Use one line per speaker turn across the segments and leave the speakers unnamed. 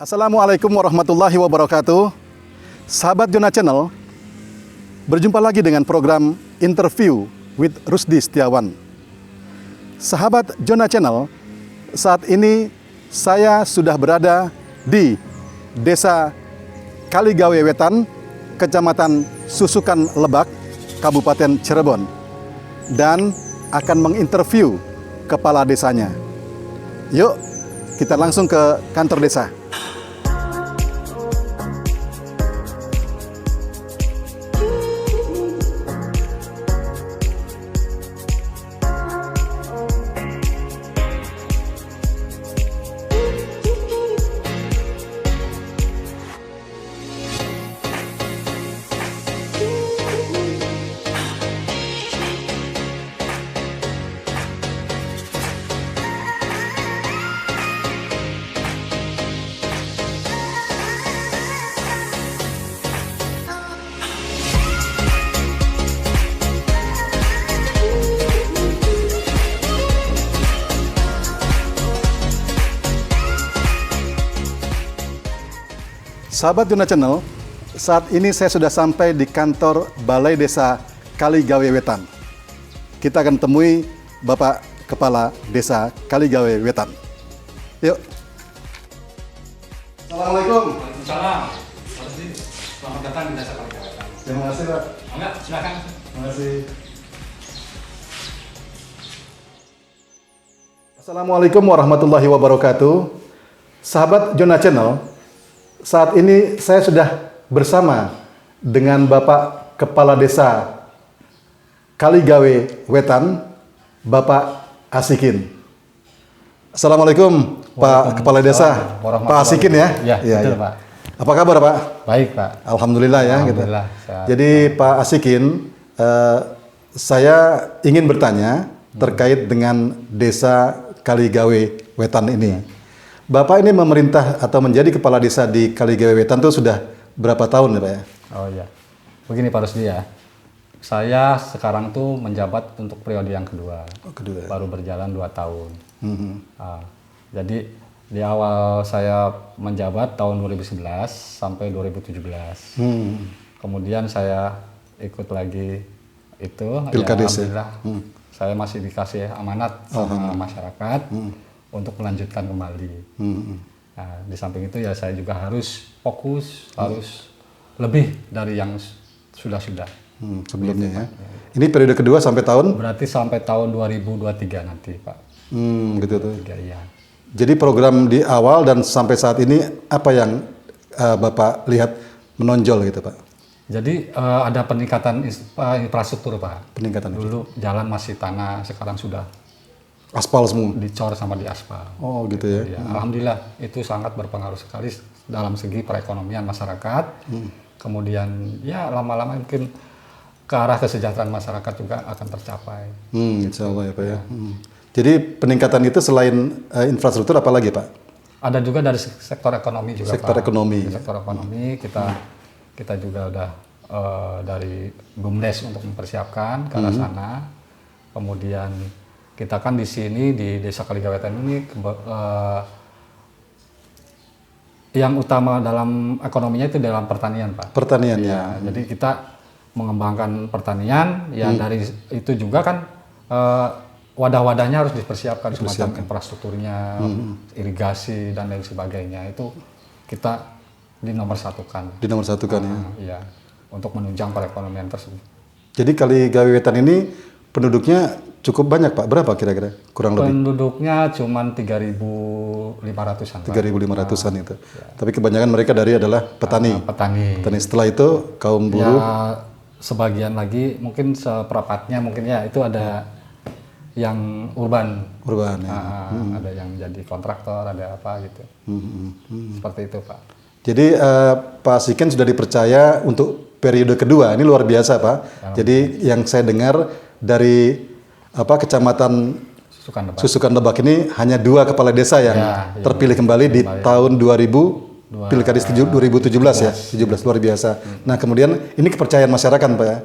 Assalamualaikum warahmatullahi wabarakatuh. Sahabat Jona Channel, berjumpa lagi dengan program Interview with Rusdi Setiawan. Sahabat Jona Channel, saat ini saya sudah berada di Desa Kaligawe Wetan, Kecamatan Susukan Lebak, Kabupaten Cirebon, dan akan menginterview kepala desanya. Yuk, kita langsung ke kantor desa. Sahabat Jona Channel, saat ini saya sudah sampai di kantor Balai Desa Kaligawe Wetan. Kita akan temui Bapak Kepala Desa Kaligawe Wetan. Yuk. Assalamualaikum.
Waalaikumsalam. Selamat datang di Desa Kaligawe Wetan.
Terima kasih, Pak.
Enggak, silakan.
Terima kasih. Assalamualaikum warahmatullahi wabarakatuh. Sahabat Jona Channel, saat ini saya sudah bersama dengan Bapak Kepala Desa Kaligawe Wetan, Bapak Asikin. Assalamualaikum Pak Kepala Desa, Pak Asikin ya?
Ya, betul, Pak.
Apa kabar Pak?
Baik, Pak.
Alhamdulillah ya.
Alhamdulillah,
gitu.
sehat.
Jadi Pak Asikin, saya ingin bertanya terkait dengan Desa Kaligawe Wetan ini. Bapak ini memerintah atau menjadi kepala desa di Kaligawe Wetan itu sudah berapa tahun ya Pak ya?
Oh iya. Begini Pak Rusdi ya. Saya sekarang tuh menjabat untuk periode yang kedua.
Oh, kedua.
Baru berjalan 2 tahun. Jadi di awal saya menjabat tahun 2011 sampai 2017. Kemudian saya ikut lagi itu.
Pilkades ya?
Alhamdulillah. Saya masih dikasih amanat sama masyarakat. Untuk melanjutkan kembali. Nah, di samping itu ya saya juga harus fokus, harus lebih dari yang sudah-sudah.
Sebelumnya ya. Ini periode kedua sampai tahun?
Berarti sampai tahun 2023 nanti, Pak.
Gitu tuh.
Iya.
Jadi program di awal dan sampai saat ini apa yang Bapak lihat menonjol gitu Pak?
Jadi ada peningkatan infrastruktur, Pak.
Peningkatan
Dulu jalan masih tanah, sekarang sudah
aspal semua?
dicor sama diaspal.
Oh gitu ya.
Ya, alhamdulillah itu sangat berpengaruh sekali dalam segi perekonomian masyarakat. Kemudian ya lama-lama mungkin ke arah kesejahteraan masyarakat juga akan tercapai.
Insya Allah ya Pak ya. Jadi peningkatan itu selain infrastruktur apa lagi Pak?
Ada juga dari sektor ekonomi juga.
Sektor
Pak.
ekonomi.
Di sektor ekonomi kita juga udah dari BUMDes untuk mempersiapkan ke arah sana. Kemudian kita kan di sini di Desa Kaligawe Wetan ini yang utama dalam ekonominya itu dalam pertanian, Pak.
Pertanian
ya. Jadi kita mengembangkan pertanian, ya dari itu juga kan wadah-wadahnya harus dipersiapkan, semacam infrastrukturnya, irigasi dan lain sebagainya itu kita dinomorsatukan.
Dinomorsatukan ya.
Iya, untuk menunjang perekonomian tersebut.
Jadi Kaligawe Wetan ini penduduknya cukup banyak Pak, berapa kira-kira? Kurang lebih?
Penduduknya cuma 3.500-an.
3.500-an itu. Ya. Tapi kebanyakan mereka adalah petani.
Petani.
Setelah itu kaum buruh.
Ya, sebagian lagi mungkin seperempatnya mungkin ya itu ada yang urban.
Urban ya.
Ada yang jadi kontraktor, ada apa gitu. Seperti itu Pak.
Jadi Pak Asikin sudah dipercaya untuk periode kedua. Ini luar biasa Pak. Jadi yang saya dengar dari Kecamatan Susukan Lebak ini hanya 2 kepala desa yang terpilih kembali di tahun 2000 Pilkades 2017 ya, 17 luar biasa. Nah kemudian ini kepercayaan masyarakat Pak ya.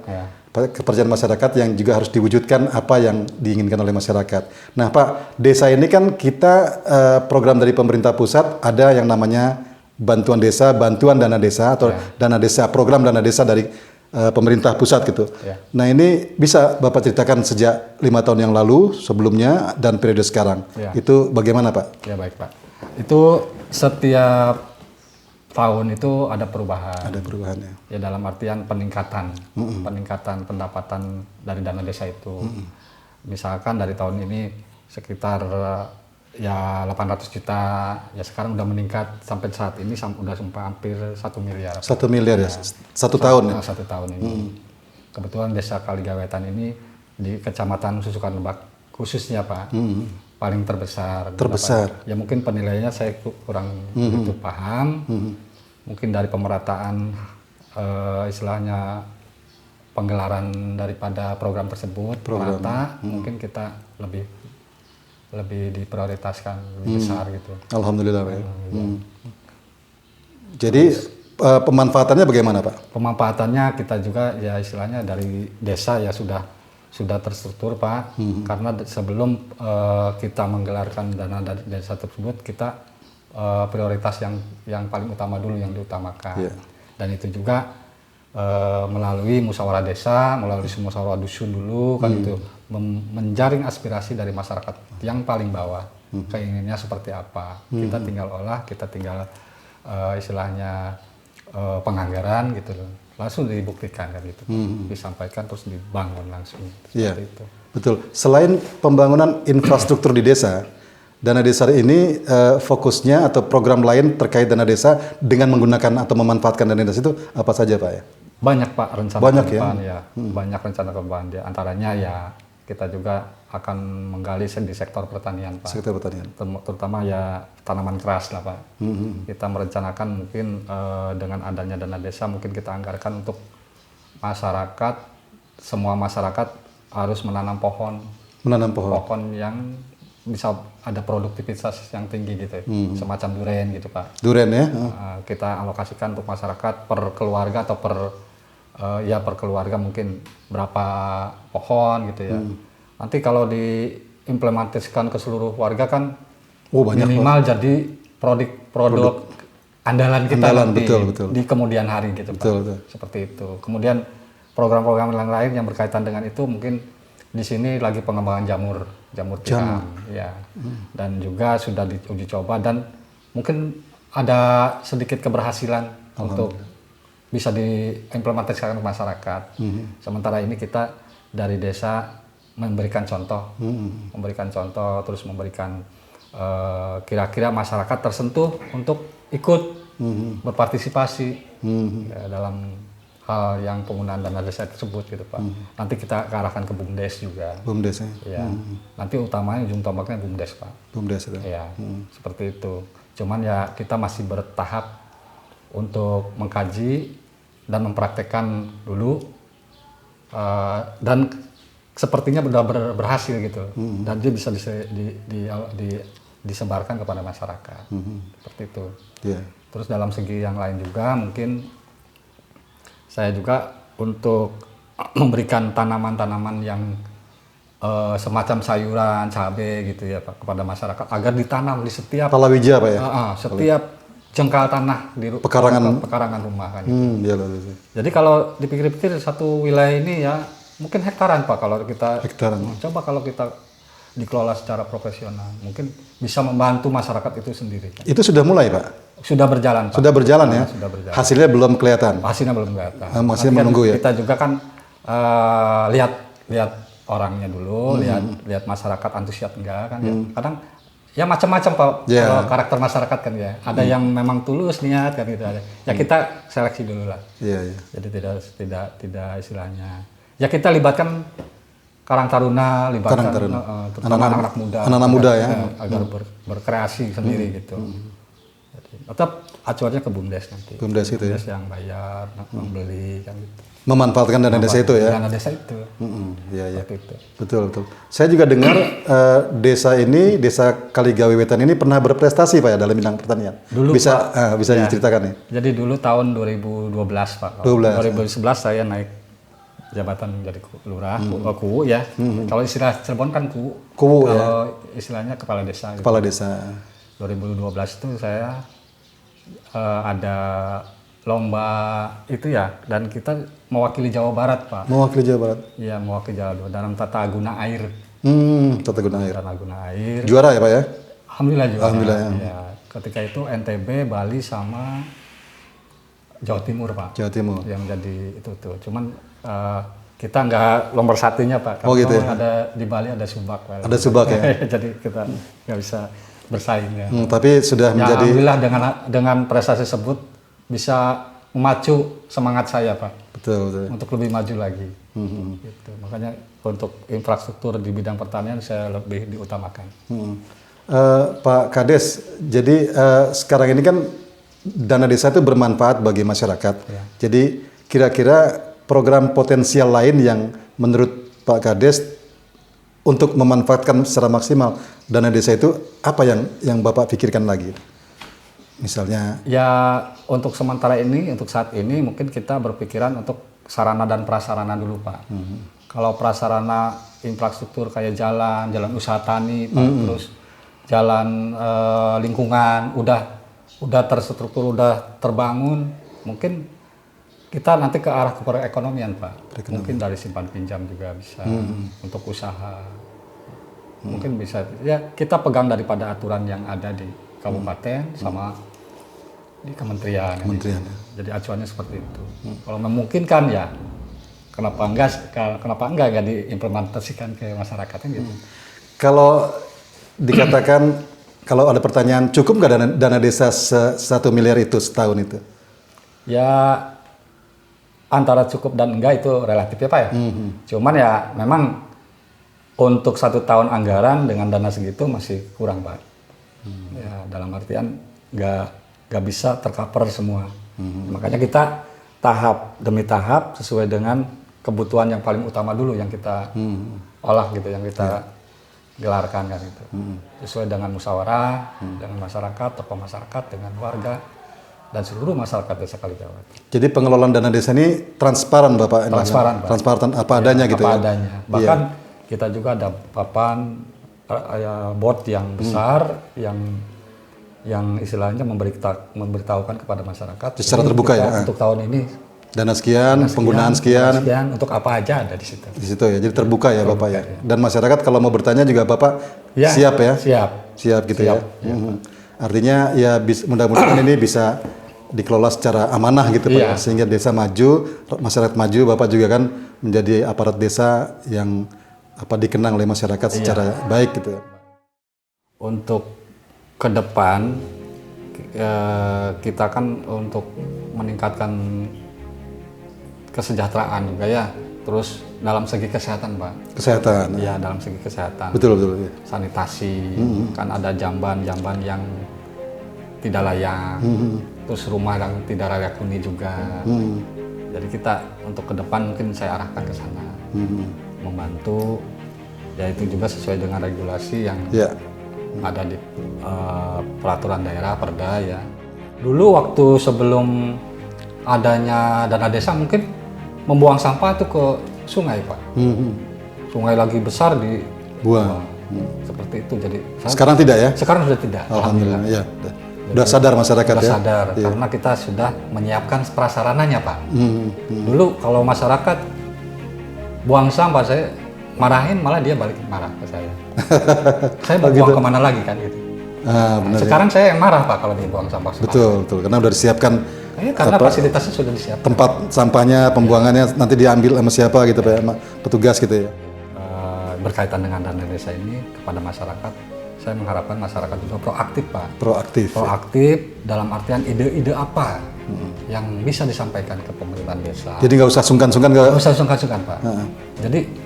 Kepercayaan masyarakat yang juga harus diwujudkan apa yang diinginkan oleh masyarakat. Nah Pak, desa ini kan kita program dari pemerintah pusat ada yang namanya bantuan desa, bantuan dana desa atau dana desa, program dana desa dari pemerintah pusat gitu. Nah ini bisa Bapak ceritakan sejak 5 tahun yang lalu sebelumnya dan periode sekarang. Itu bagaimana Pak?
Ya baik Pak. Itu setiap tahun itu ada perubahan.
Ada perubahan ya.
Ya dalam artian peningkatan pendapatan dari dana desa itu. Misalkan dari tahun ini sekitar ya 800 juta, ya sekarang udah meningkat sampai saat ini udah sampai hampir 1 miliar.
1 miliar ya, satu tahun ya?
Satu tahun ini. Kebetulan desa Kaligawetan ini di Kecamatan Susukan Lebak khususnya Pak, paling terbesar. Ya mungkin penilaiannya saya kurang begitu paham. Mungkin dari pemerataan istilahnya penggelaran daripada program tersebut merata, mungkin kita lebih diprioritaskan lebih besar gitu.
Alhamdulillah Pak. Jadi pemanfaatannya bagaimana Pak?
Pemanfaatannya kita juga ya istilahnya dari desa ya sudah terstruktur Pak. Karena sebelum kita menggelarkan dana dari desa tersebut kita prioritas yang paling utama dulu yang diutamakan. Dan itu juga melalui musyawarah desa, melalui musyawarah dusun dulu kan itu menjaring aspirasi dari masyarakat yang paling bawah, keinginannya seperti apa. Kita tinggal olah, kita tinggal istilahnya penganggaran gitu loh. Langsung dibuktikan kan gitu. Disampaikan terus dibangun langsung. Seperti itu.
Betul. Selain pembangunan infrastruktur di desa, dana desa ini fokusnya atau program lain terkait dana desa dengan menggunakan atau memanfaatkan dana desa itu apa saja Pak ya?
Banyak Pak rencana ke depan ya. Banyak rencana ke depan ya. Antaranya ya kita juga akan menggali di sektor pertanian Pak.
Sektor pertanian.
Terutama ya tanaman keras lah Pak. Kita merencanakan mungkin dengan adanya dana desa mungkin kita anggarkan untuk masyarakat, semua masyarakat harus menanam pohon.
Menanam pohon.
Pohon yang bisa ada produktivitas yang tinggi gitu, semacam duren gitu Pak.
Duren ya?
Kita alokasikan untuk masyarakat per keluarga atau per keluarga mungkin berapa pohon gitu ya. Nanti kalau diimplementasikan ke seluruh warga kan minimal jadi produk andalan kita nanti di kemudian hari gitu Pak. Seperti itu. Kemudian program-program lain yang berkaitan dengan itu mungkin di sini lagi pengembangan jamur tiram ya. Dan juga sudah diuji coba dan mungkin ada sedikit keberhasilan untuk bisa diimplementasikan ke masyarakat. Sementara ini kita dari desa memberikan contoh, terus memberikan kira-kira masyarakat tersentuh untuk ikut berpartisipasi dalam hal yang penggunaan dana desa tersebut gitu Pak. Nanti kita arahkan ke BUMDes juga.
BUMDes
ya. Nanti utamanya ujung tombaknya BUMDes Pak.
BUMDes itu.
Ya, seperti itu. Cuman ya kita masih bertahap untuk mengkaji dan mempraktekkan dulu dan sepertinya sudah berhasil gitu. Dan dia bisa disebarkan kepada masyarakat. Seperti itu. Terus dalam segi yang lain juga mungkin saya juga untuk memberikan tanaman-tanaman yang semacam sayuran, cabai gitu ya Pak kepada masyarakat agar ditanam di setiap
palawija Pak ya.
Setiap jengkal tanah di pekarangan rumah kan. Jadi kalau dipikir-pikir satu wilayah ini ya mungkin hektaran Pak kalau kita coba kalau kita dikelola secara profesional mungkin bisa membantu masyarakat itu sendiri.
Itu sudah mulai Pak?
Sudah berjalan Pak.
Sudah berjalan ya?
Sudah berjalan.
Hasilnya belum kelihatan?
Hasilnya belum kelihatan.
Masih menunggu ya?
Kita juga kan lihat orangnya dulu, lihat masyarakat antusias enggak kan ya. Kadang ya macam-macam Pak kalau karakter masyarakat kan ya. Ada yang memang tulus niat kan gitu ada. Ya kita seleksi dulu lah. Jadi tidak istilahnya. Ya kita libatkan Karang Taruna, libatkan
anak-anak muda ya.
Agar berkreasi sendiri gitu. Tetap acuannya ke BUMDes nanti.
BUMDes itu ya.
yang bayar, membeli kan gitu.
Memanfaatkan dana desa itu ya.
Dana desa itu.
Iya. Betul. Saya juga dengar desa Kaligawetan ini pernah berprestasi Pak ya dalam bidang pertanian. Dulu bisa diceritakan nih.
Jadi dulu tahun 2012 Pak. 2011 saya naik jabatan menjadi lurah, kuwu ya. Kalau istilah Cirebon kan kuwu. Kalau istilahnya kepala desa.
Kepala desa.
2012 itu saya ada lomba itu ya, dan kita mewakili Jawa Barat, Pak.
Mewakili Jawa Barat.
Iya, mewakili Jawa Barat dalam tata guna air.
Tata guna air.
Tata guna air.
Juara ya Pak ya?
Alhamdulillah juga.
Alhamdulillah ya.
Ya, ketika itu NTB, Bali sama Jawa Timur, Pak.
Jawa Timur.
Yang jadi itu tuh. Cuman kita nggak nomor satunya, Pak.
Oh gitu ya?
Ada di Bali ada Subak, Pak.
Ada Subak ya?
Jadi kita nggak bisa bersaing ya.
Tapi sudah
Ya,
menjadi.
alhamdulillah dengan prestasi tersebut bisa memacu semangat saya, Pak.
Betul.
Untuk lebih maju lagi. Gitu. Makanya untuk infrastruktur di bidang pertanian saya lebih diutamakan.
Pak Kades, jadi sekarang ini kan dana desa itu bermanfaat bagi masyarakat.
Ya.
Jadi kira-kira program potensial lain yang menurut Pak Kades untuk memanfaatkan secara maksimal dana desa itu apa yang Bapak pikirkan lagi? Misalnya?
Ya untuk sementara ini, untuk saat ini mungkin kita berpikiran untuk sarana dan prasarana dulu, Pak. Kalau prasarana infrastruktur kayak jalan usaha tani, Pak, terus jalan lingkungan udah terstruktur, udah terbangun, mungkin kita nanti ke arah perekonomian, Pak. Mungkin dari simpan pinjam juga bisa untuk usaha. Mungkin bisa ya kita pegang daripada aturan yang ada di kabupaten sama di kementerian.
Kementerian.
Jadi acuannya seperti itu. Kalau memungkinkan ya kenapa enggak diimplementasikan ke masyarakatnya gitu.
Kalau dikatakan kalau ada pertanyaan cukup nggak dana desa 1 miliar itu setahun itu?
Ya antara cukup dan enggak itu relatif ya, Pak ya. Cuman ya memang untuk 1 tahun anggaran dengan dana segitu masih kurang, Pak. Ya dalam artian nggak bisa tercover semua. Makanya kita tahap demi tahap sesuai dengan kebutuhan yang paling utama dulu yang kita olah gitu, yang kita gelarkan kan itu. Sesuai dengan musyawarah dengan masyarakat, tokoh masyarakat, dengan warga dan seluruh masyarakat desa Kalijawa.
Jadi pengelolaan dana desa ini transparan, Bapak?
Transparan, Pak.
Transparan apa adanya gitu
apa
ya?
adanya. Bahkan kita juga ada papan board yang besar yang istilahnya memberitahukan kepada masyarakat.
Secara terbuka ya?
Untuk tahun ini
dana sekian, penggunaan sekian,
untuk apa aja ada di situ.
Di situ ya, jadi terbuka ya Bapak ya. Dan masyarakat kalau mau bertanya juga Bapak siap ya? Siap gitu ya. Artinya ya mudah-mudahan ini bisa dikelola secara amanah gitu Pak ya, sehingga desa maju, masyarakat maju, Bapak juga kan menjadi aparat desa yang dikenang oleh masyarakat secara baik gitu.
Untuk ke depan kita kan untuk meningkatkan kesejahteraan juga ya, terus dalam segi kesehatan, Pak.
Kesehatan.
Iya, dalam segi kesehatan.
Betul. Ya.
Sanitasi, kan ada jamban-jamban yang tidak layak, terus rumah yang tidak layak huni juga. Jadi kita untuk ke depan mungkin saya arahkan ke sana, membantu, ya itu juga sesuai dengan regulasi yang ada di peraturan daerah, Perda ya. Dulu waktu sebelum adanya dana desa mungkin membuang sampah itu ke sungai, Pak. Sungai lagi besar dibuang. Seperti itu. Jadi
sekarang tidak ya?
Sekarang sudah tidak.
Alhamdulillah. Ya. Sudah sadar masyarakat
sudah
ya?
Sadar karena kita sudah menyiapkan prasarananya, Pak. Dulu kalau masyarakat buang sampah saya marahin, malah dia balik marah ke saya. Saya mau buang kemana lagi kan gitu.
Benar,
sekarang saya yang marah, Pak, kalau dia buang sampah.
Betul. Karena udah disiapkan.
Karena fasilitasnya sudah disiapkan.
Tempat sampahnya, pembuangannya nanti diambil sama siapa gitu Pak, sama petugas gitu ya.
Berkaitan dengan dana desa ini kepada masyarakat, saya mengharapkan masyarakat juga proaktif, Pak. Proaktif dalam artian ide-ide apa yang bisa disampaikan ke pemerintahan desa.
Jadi nggak usah sungkan-sungkan. Nggak
usah sungkan-sungkan, Pak. Jadi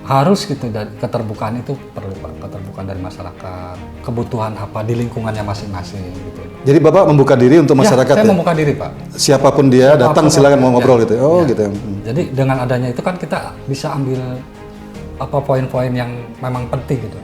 harus gitu, keterbukaan itu perlu, Pak. Keterbukaan dari masyarakat, kebutuhan apa di lingkungannya masing-masing gitu.
Jadi Bapak membuka diri untuk masyarakat
saya membuka diri, Pak.
Siapapun dia datang silakan mau ngobrol gitu. Gitu.
Jadi dengan adanya itu kan kita bisa ambil apa poin-poin yang memang penting gitu.